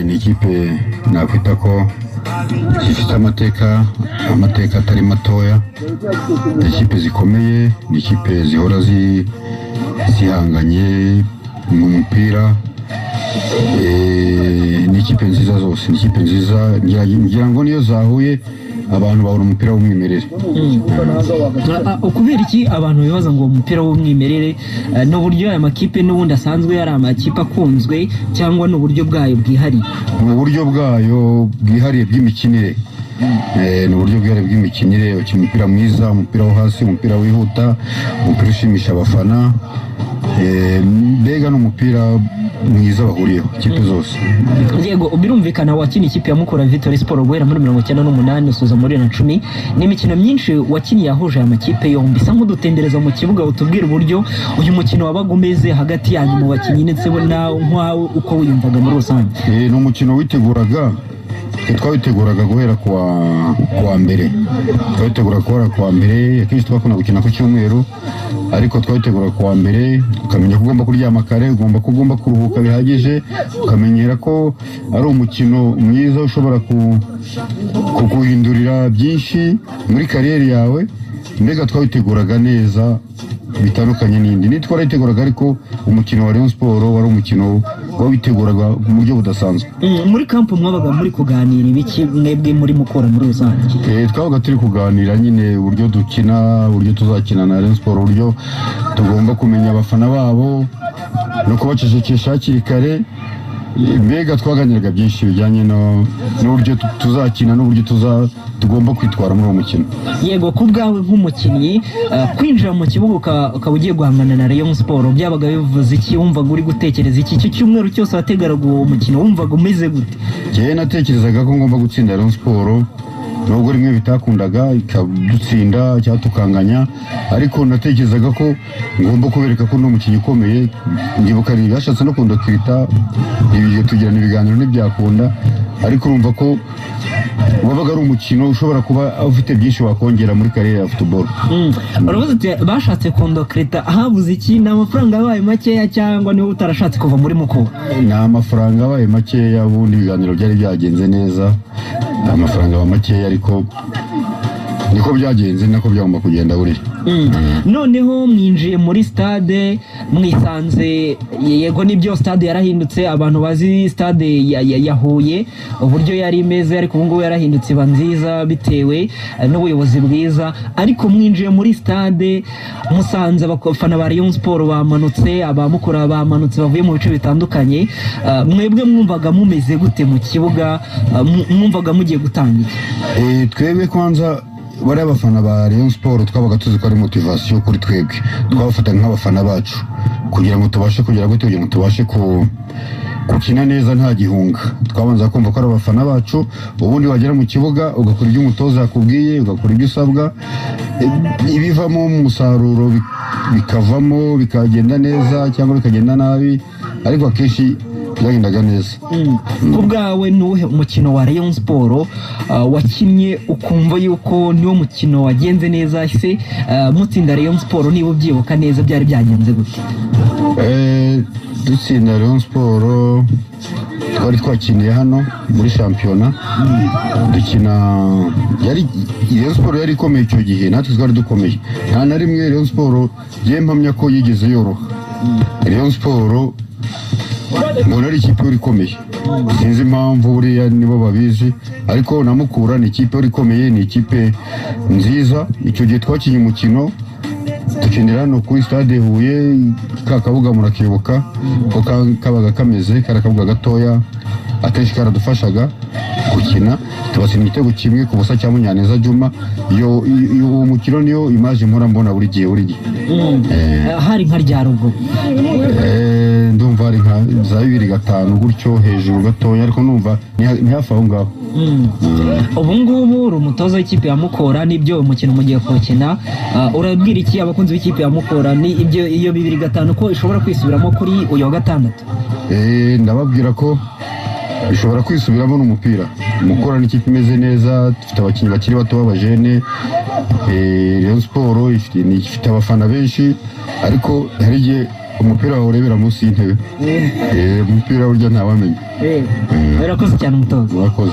ni ikipe nakwita ko zifite amateka atari matoya, ni ikipe zikomeye, ni ikipe zihora zihanganye mu mupira, ni ikipe nziza zose, ni ikipe nziza ngira ngo niyo zahuye abantu babona umupira w'umwimerere. Ukubera iki abantu bibaza ngo umupira w'umwimerere n'uburyo aya makipe n'ubundi asanzwe yari amakipe akunzwe cyangwa n'uburyo bwayo bwihariye? Mu buryo bwayo bwihariye bw'imikinire, ni uburyo bwihariye bw'imikinire, ukina umupira mwiza, umupira wo hasi, umupira wihuta, umupira ushimisha abafana, mbega n'umupira mwiza bahuriyeho ikipe zose. Yego, birumvikana wakina ikipe ya Mukura Victory Sport guhera muri 1998 usoza muri 2010, n'imikino myinshi wakiniye yahuje aya makipe yombi. Sa nk'udutembereza mu kibuga utubwira uburyo uyu mukino wabaga umeze hagati yanyu mu bakinnyi ndetse nawe uko wiyumvaga muri rusange. Ni umukino witeguraga, twawiteguraga guhera kuwa mbere, akenshi twakunda gukina ku cyumweru, ariko twawitegura kuwa mbere, ukamenya ko ugomba kuryama kare, ugomba kuruhuka bihagije, ukamenyera ko ari umukino mwiza ushobora kuguhindurira byinshi muri kariyeri yawe. Mbega twawiteguraga neza bitandukanye n'indi twarayiteguraga, ariko umukino wa Rayon Sport wari umukino wawiteguraga mu buryo budasanzwe. Muri kampu mwabaga muri kuganira ibiki mwebwe muri Mukura muri rusange? Twabaga turi kuganira nyine uburyo dukina, uburyo tuzakina na Rayon Sport, uburyo tugomba kumenya abafana babo no kubacecekesha hakiri kare. Mbega twaganiraga byinshi bijyanye n'uburyo tuzakina n'uburyo tugomba kwitwara muri uwo mukino. Yego, ku bwawe nk'umukinnyi kwinjira mu kibuga ukaba ugiye guhangana na Rayon Sport byabaga bivuze iki? Wumvaga uri gutekereza iki? Icyo cyumweru cyose wategaraga uwo mukino wumvaga umeze gute? Njyewe natekerezaga ko ngomba gutsinda Rayon Sport, nubwo rimwe bitakundaga ikadutsinda cyangwa tukanganya, ariko natekerezaga ko ngomba kubereka ko ndi umukinnyi ukomeye. Ndibuka bashatse no kundokirita, ibyo tugirana ibiganiro ntibyakunda, ariko urumva ko wabaga ari umukino ushobora kuba ufite byinshi wakongera muri kariyeri ya football. Uravuze uti bashatse kundokirita, habuze iki? Ni amafaranga yabaye makeya cyangwa niwe utarashatse kuva muri Mukura? Ni amafaranga yabaye makeya, ubundi ibiganiro byari byagenze neza, amafaranga aba makeya, ariko niko byagenze, nako byagomba kugenda buriya. Noneho mwinjiye muri stade, mwisanze, yego nibyo stade yarahindutse, abantu bazi stade ya Huye uburyo yari imeze, ariko ubu ngubu yarahindutse iba nziza bitewe n'ubuyobozi bwiza. Ariko mwinjiye muri stade musanze abafana ba Rayon Sport bamanutse, abamukura bamanutse bavuye mu bice bitandukanye, mwebwe mwumvaga mumeze gute mu kibuga? Mwumvaga mugiye gutangira? Twebwe kwanza bari abafana ba Rayon Sport twabaga tuzi ko ari motivation kuri twebwe, twabafata nk'abafana bacu kugira ngo tubashe kugira ngo tubashe gukina neza nta gihunga. Twabanza kumva ko ari abafana bacu, ubundi wagera mu kibuga ugakora ibyo umutoza yakubwiye, ugakora ibyo usabwa, ibivamo umusaruro bikavamo, bikagenda neza cyangwa bikagenda nabi, ariko akenshi byagendaga neza. Ku bwawe nuhe umukino wa Rayon Sport wakinnye ukumva yuko niwo mukino wagenze neza, se mutsinda Rayon Sport niba ubyibuka neza byari byagenze gute? Dutsinda Rayon Sport twari twakiniye hano muri shampiyona, dukina, Rayon Sport yari ikomeye icyo gihe, natwe twari dukomeye. Nta na rimwe Rayon Sport ye mpamya ko yigeze yoroha. Rayon Sport mbona ari ikipe ikomeye, sinzi impamvu, buriya nibo babizi, ariko na Mukura ni ikipe ikomeye, ni ikipe nziza. Icyo gihe twakinye umukino dukinira hano kuri stade Huye, ka kabuga murakibuka ko kabaga kameze, kari akabuga gatoya, akenshi karadufashaga gukina, tubatsinda igitego kimwe ku busa cya Munyaneza Juma. Iyo umukino niyo imaje mpora mbona buri gihe. Hari nka ryarugo, ndumva hari nka za 2005 gutyo hejuru gatoya, ariko numva ni hafi aho ngaho. Ubu ngubu uri umutoza w'ikipe ya Mukura, nibyo umukino mugiye kuwukina, urabwira iki abakunzi b'ikipe ya Mukura? Ni ibyo iyo 2005 ko ishobora kwisubiramo kuri uyu wa gatandatu? Ndababwira ko ishobora kwisubiramo n'umupira. Mukura ni ikipe imeze neza, dufite abakinnyi bakiri bato b'abajene, Rayon Sport ifite abafana benshi, ariko hari igihe umupira urebera munsi y'intebe umupira burya ntawamenya urakoze cyane umutoza urakoze